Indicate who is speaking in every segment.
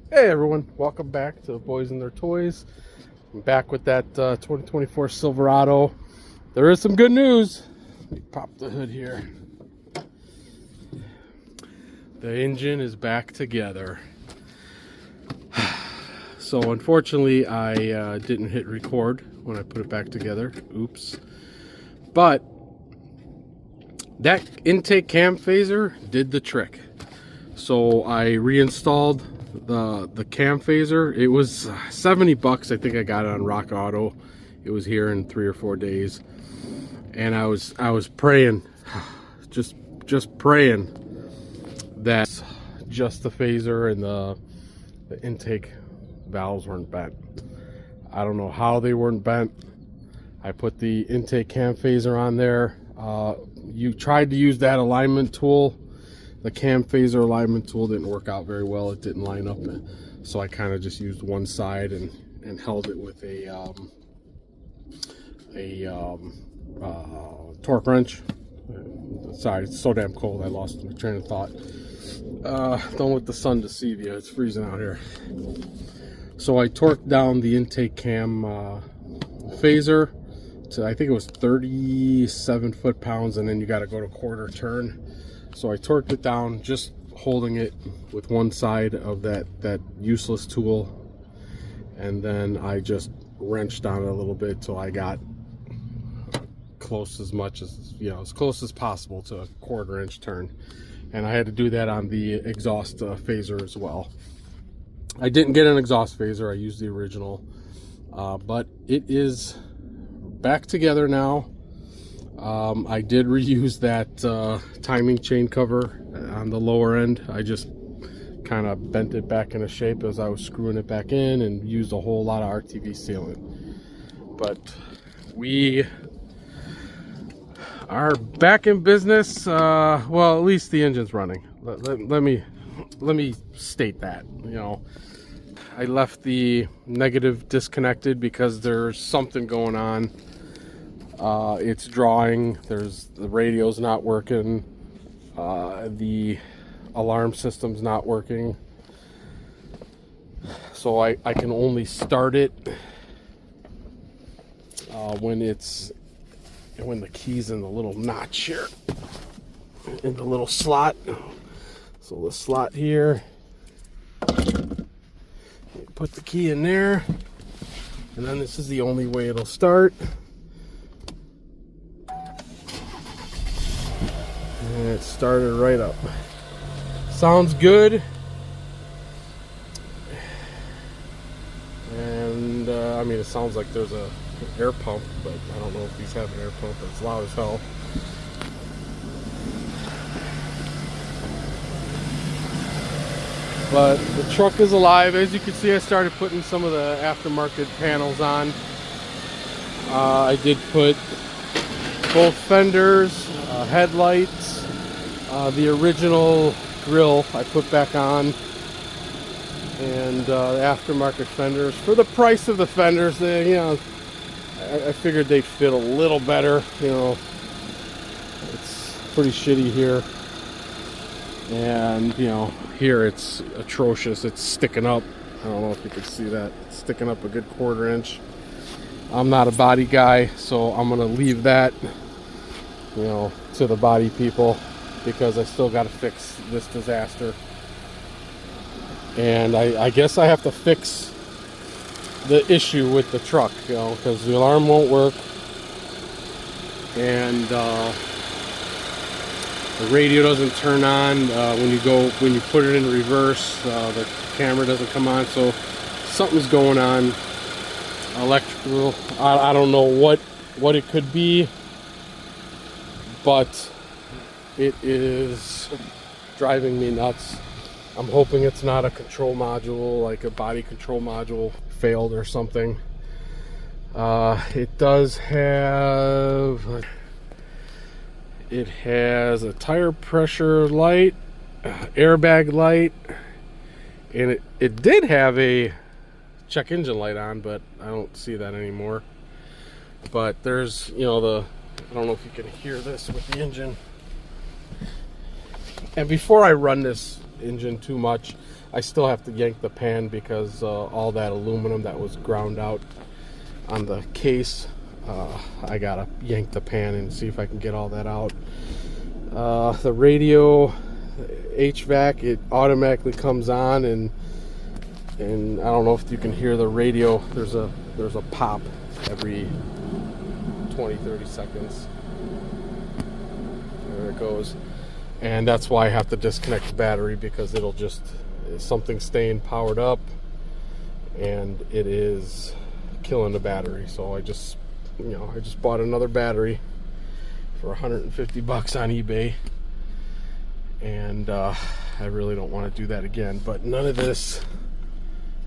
Speaker 1: Hey everyone, welcome back to Boys and Their Toys. I'm back with that 2024 Silverado. There is some good news. Let me pop the hood here. The engine is back together. So unfortunately I didn't hit record when I put it back together. Oops. But that intake cam phaser did the trick. So I reinstalled the cam phaser. It was 70 bucks. I think I got it on Rock Auto. It was here in 3 or 4 days, and I was praying, just praying that just the phaser and the intake valves weren't bent. I don't know how they weren't bent. I put the intake cam phaser on there. You tried to use that alignment tool. The cam phaser alignment tool didn't work out very well. It didn't line up, so I kind of just used one side and held it with a torque wrench. Sorry, it's so damn cold I lost my train of thought. Don't let the sun deceive you. It's freezing out here. So I torqued down the intake cam phaser to, I think it was 37 foot-pounds, and then you got to go to quarter turn. So I torqued it down, just holding it with one side of that useless tool, and then I just wrenched on it a little bit till I got close, as much as, as close as possible to a quarter-inch turn. And I had to do that on the exhaust phaser as well. I didn't get an exhaust phaser. I used the original, but it is back together now. I did reuse that timing chain cover on the lower end. I just kind of bent it back into shape as I was screwing it back in, and used a whole lot of RTV sealant. But we are back in business. Well, at least the engine's running. Let me state that. I left the negative disconnected because there's something going on. It's drawing. The radio's not working. The alarm system's not working. So I can only start it when the key's in the little notch here, in the little slot. So the slot here, you put the key in there, and then this is the only way it'll start. And it started right up. Sounds good. And I mean, it sounds like there's an air pump, but I don't know if these have an air pump. It's loud as hell. But the truck is alive. As you can see, I started putting some of the aftermarket panels on. I did put both fenders, headlights, the original grill I put back on, and aftermarket fenders. For the price of the fenders, I figured they'd fit a little better. It's pretty shitty here, and here it's atrocious. It's sticking up. I don't know if you can see that. It's sticking up a good quarter-inch. I'm not a body guy, so I'm gonna leave that to the body people, because I still got to fix this disaster. And I guess I have to fix the issue with the truck, because the alarm won't work, and the radio doesn't turn on when you put it in reverse. The camera doesn't come on, so something's going on. Electrical. I don't know what it could be, but it is driving me nuts. I'm hoping it's not a control module, like a body control module failed or something. It has a tire pressure light, airbag light, and it did have a check engine light on, but I don't see that anymore. But there's, I don't know if you can hear this with the engine. And before I run this engine too much, I still have to yank the pan because all that aluminum that was ground out on the case, I gotta yank the pan and see if I can get all that out. The radio HVAC, it automatically comes on, and I don't know if you can hear the radio. There's a pop every 20-30 seconds. There it goes. And that's why I have to disconnect the battery, because it'll just, something staying powered up and it is killing the battery. So I just bought another battery for 150 bucks on eBay, and I really don't want to do that again. But none of this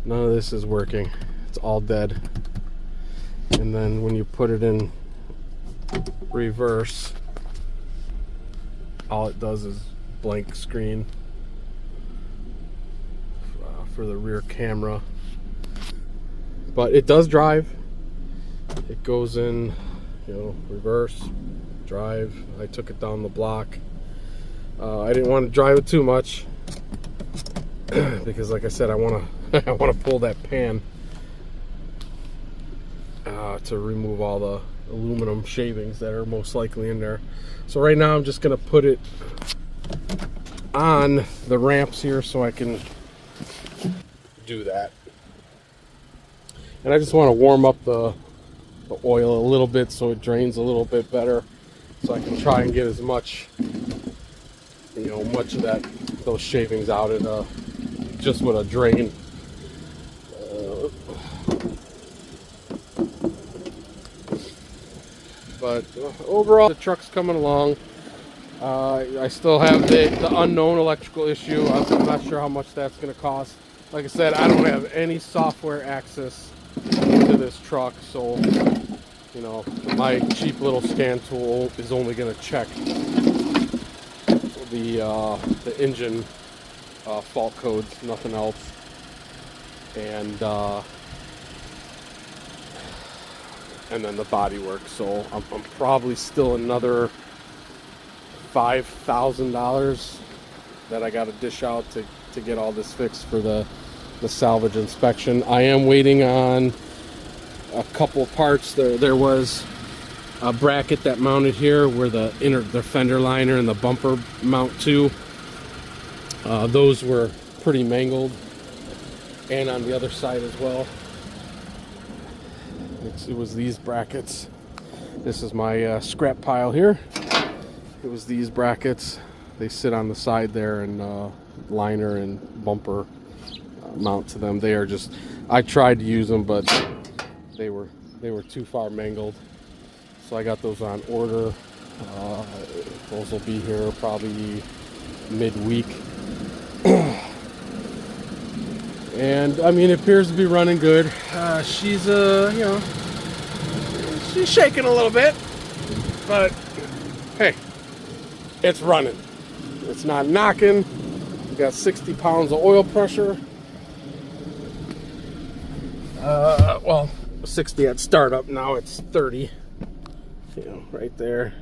Speaker 1: is working. It's all dead. And then when you put it in reverse, all it does is blank screen for the rear camera. But it does drive. It goes in, reverse, drive. I took it down the block. I didn't want to drive it too much because, like I said, I want to pull that pan to remove all the aluminum shavings that are most likely in there. So right now I'm just going to put it on the ramps here so I can do that. And I just want to warm up the oil a little bit so it drains a little bit better, so I can try and get as much much of those shavings out just with a drain. But overall, the truck's coming along. I still have the unknown electrical issue. I'm not sure how much that's going to cost. Like I said, I don't have any software access to this truck, so my cheap little scan tool is only going to check the engine fault codes, nothing else. And then the body work. So I'm probably still another $5,000 that I got to dish out to get all this fixed for the salvage inspection. I am waiting on a couple parts. There was a bracket that mounted here where the fender liner and the bumper mount to. Those were pretty mangled, and on the other side as well. It was these brackets. This is my scrap pile here. It was these brackets. They sit on the side there, and liner and bumper mount to them. They are just, I tried to use them, but they were too far mangled. So I got those on order. Those will be here probably midweek. And I mean, it appears to be running good. She's she's shaking a little bit, but hey, it's running. It's not knocking. We got 60 pounds of oil pressure. Well, 60 at startup. Now it's 30. Right there.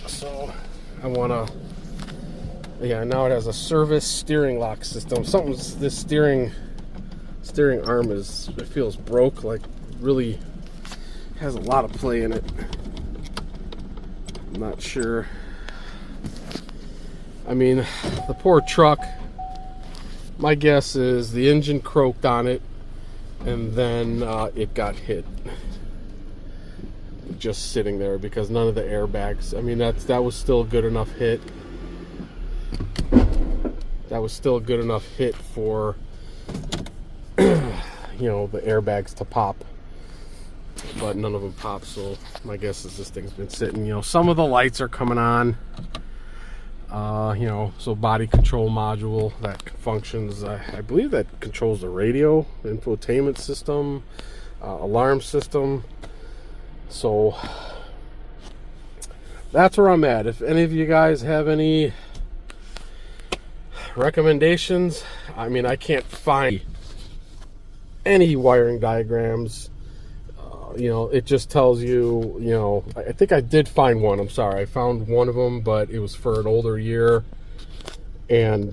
Speaker 1: So I wanna. Yeah, now it has a service steering lock system. This steering arm it feels broke, like really has a lot of play in it. I'm not sure. I mean, the poor truck, my guess is the engine croaked on it, and then it got hit. Just sitting there, because none of the airbags, I mean, that was still a good enough hit. That was still a good enough hit for the airbags to pop, but none of them popped. So my guess is this thing's been sitting. Some of the lights are coming on. So body control module that functions. I believe that controls the radio, infotainment system, alarm system. So that's where I'm at. If any of you guys have any recommendations, I mean, I can't find any wiring diagrams. It just tells you, I think I did find one. I'm sorry, I found one of them, but it was for an older year, and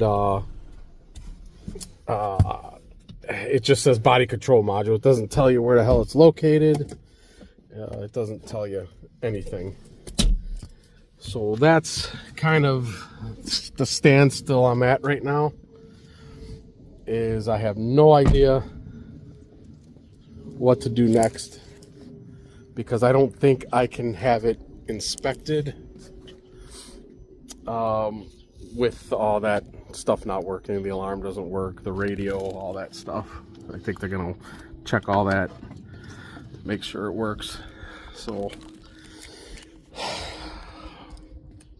Speaker 1: It just says body control module. It doesn't tell you where the hell it's located. It doesn't tell you anything. So that's kind of the standstill I'm at right now. Is I have no idea what to do next, because I don't think I can have it inspected with all that stuff not working. The alarm doesn't work, the radio, all that stuff. I think they're gonna check all that, make sure it works. So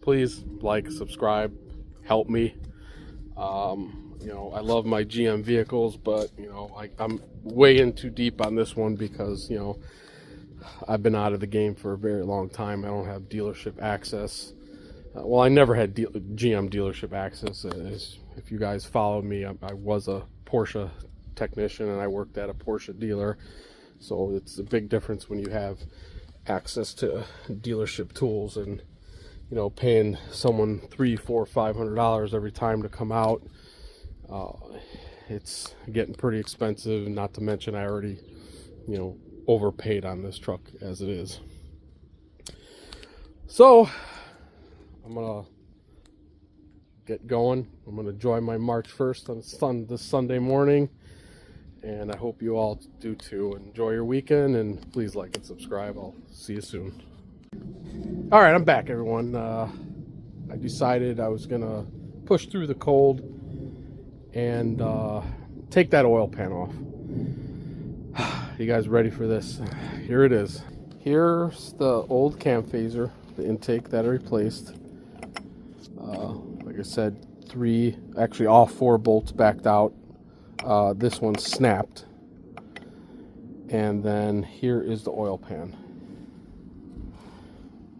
Speaker 1: please like, subscribe, help me. You know, I love my GM vehicles, but you know, I'm way in too deep on this one because, you know, I've been out of the game for a very long time. I don't have dealership access. Well, I never had GM dealership access. If you guys followed me, I was a Porsche technician and I worked at a Porsche dealer. So it's a big difference when you have access to dealership tools, and you know, paying someone $300, $400, $500 every time to come out. It's getting pretty expensive, not to mention I already, you know, overpaid on this truck as it is. So I'm gonna get going. I'm gonna enjoy my March 1st on this Sunday morning, and I hope you all do too. Enjoy your weekend, and please like and subscribe. I'll see you soon. All right, I'm back, everyone. I decided I was gonna push through the cold and take that oil pan off. You guys ready for this? Here it is. Here's the old cam phaser, the intake that I replaced. Like I said, actually all 4 bolts backed out. This one snapped. And then here is the oil pan.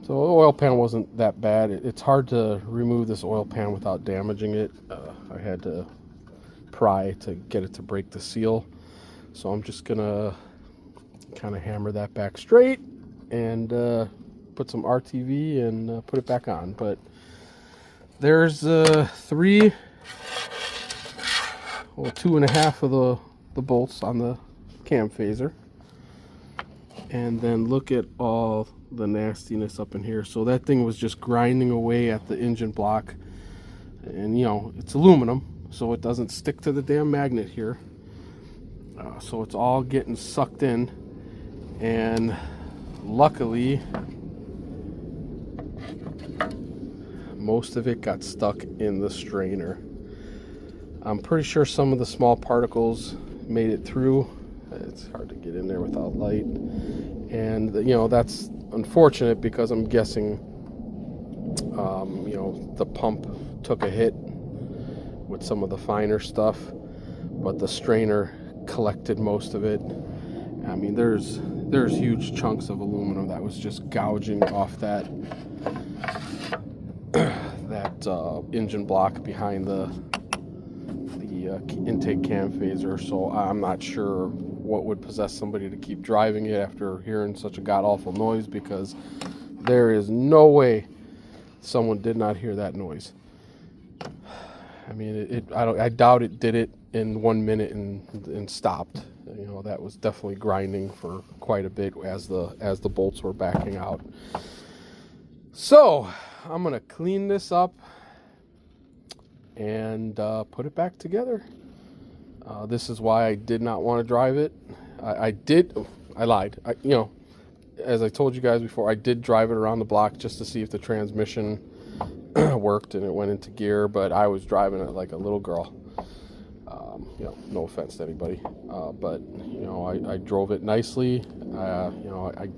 Speaker 1: So the oil pan wasn't that bad. It's hard to remove this oil pan without damaging it. I had to pry to get it to break the seal. So I'm just gonna kind of hammer that back straight and put some RTV and put it back on. But there's 2.5 of the bolts on the cam phaser. And then look at all the nastiness up in here. So that thing was just grinding away at the engine block. And you know, it's aluminum, so it doesn't stick to the damn magnet here. So it's all getting sucked in. And luckily, most of it got stuck in the strainer. I'm pretty sure some of the small particles made it through. It's hard to get in there without light. And you know, that's unfortunate because I'm guessing you know, the pump took a hit with some of the finer stuff, but the strainer collected most of it. I mean, there's huge chunks of aluminum that was just gouging off that engine block behind the intake cam phaser. So I'm not sure what would possess somebody to keep driving it after hearing such a god-awful noise, because there is no way someone did not hear that noise. I mean, I doubt it did it in 1 minute and stopped. You know, that was definitely grinding for quite a bit as the bolts were backing out. So I'm gonna clean this up and put it back together. This is why I did not want to drive it. I lied. You know, as I told you guys before, I did drive it around the block just to see if the transmission worked, and it went into gear, but I was driving it like a little girl. You know, no offense to anybody, but you know, I drove it nicely. You know, I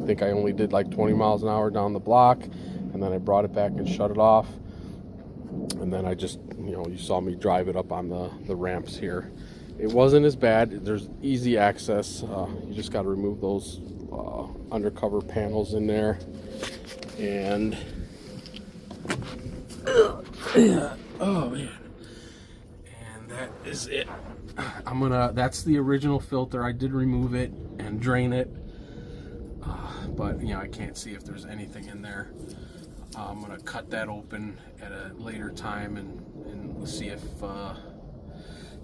Speaker 1: think I only did like 20 miles an hour down the block, and then I brought it back and shut it off. And then I just, you know, you saw me drive it up on the ramps here. It wasn't as bad. There's easy access. You just got to remove those undercover panels in there. And oh man, and that is it. That's the original filter. I did remove it and drain it, but you know, I can't see if there's anything in there. I'm gonna cut that open at a later time and see if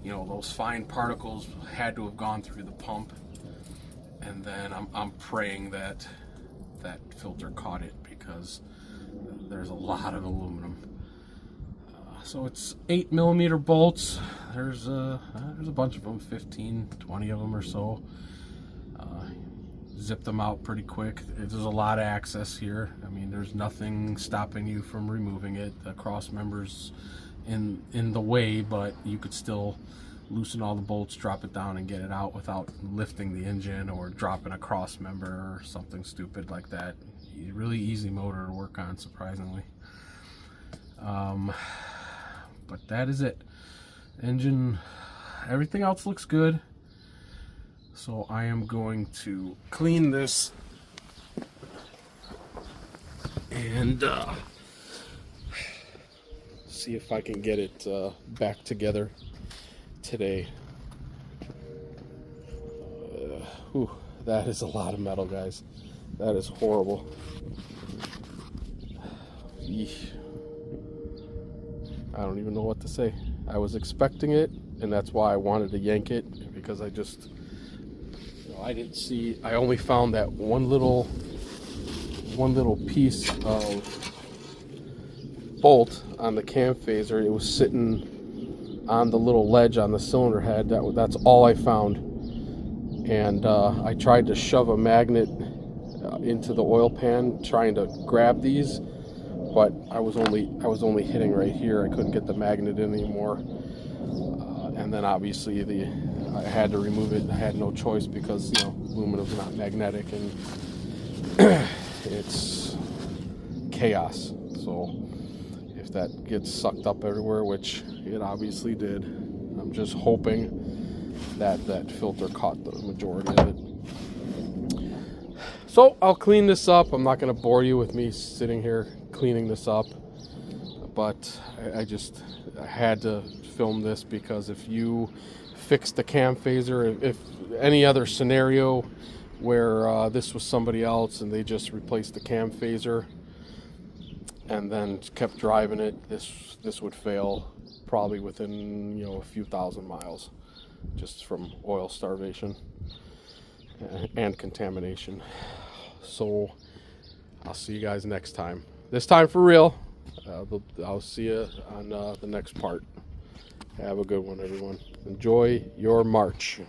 Speaker 1: you know, those fine particles had to have gone through the pump, and then I'm praying that that filter caught it, because there's a lot of aluminum. So it's 8mm bolts. There's a bunch of them, 15, 20 of them or so. Zip them out pretty quick. There's a lot of access here. I mean, there's nothing stopping you from removing it. The cross member's in the way, but you could still loosen all the bolts, drop it down, and get it out without lifting the engine or dropping a cross member or something stupid like that. Really easy motor to work on, surprisingly. But that is it. Engine, everything else looks good. So I am going to clean this and see if I can get it back together today. Whew, that is a lot of metal, guys. That is horrible. Yeesh. I don't even know what to say. I was expecting it, and that's why I wanted to yank it, because I just, I didn't see, I only found that one little piece of bolt on the cam phaser. It was sitting on the little ledge on the cylinder head. That's all I found. And I tried to shove a magnet into the oil pan trying to grab these, but I was only hitting right here. I couldn't get the magnet in anymore. And then obviously I had to remove it. I had no choice, because, you know, aluminum's not magnetic, and it's chaos. So if that gets sucked up everywhere, which it obviously did, I'm just hoping that that filter caught the majority of it. So I'll clean this up. I'm not going to bore you with me sitting here cleaning this up, but I had to film this, because if you fix the cam phaser, if any other scenario where this was somebody else and they just replaced the cam phaser and then kept driving it, this would fail probably within, you know, a few thousand miles, just from oil starvation and contamination. So I'll see you guys next time. This time for real. I'll see you on the next part. Have a good one, everyone. Enjoy your march.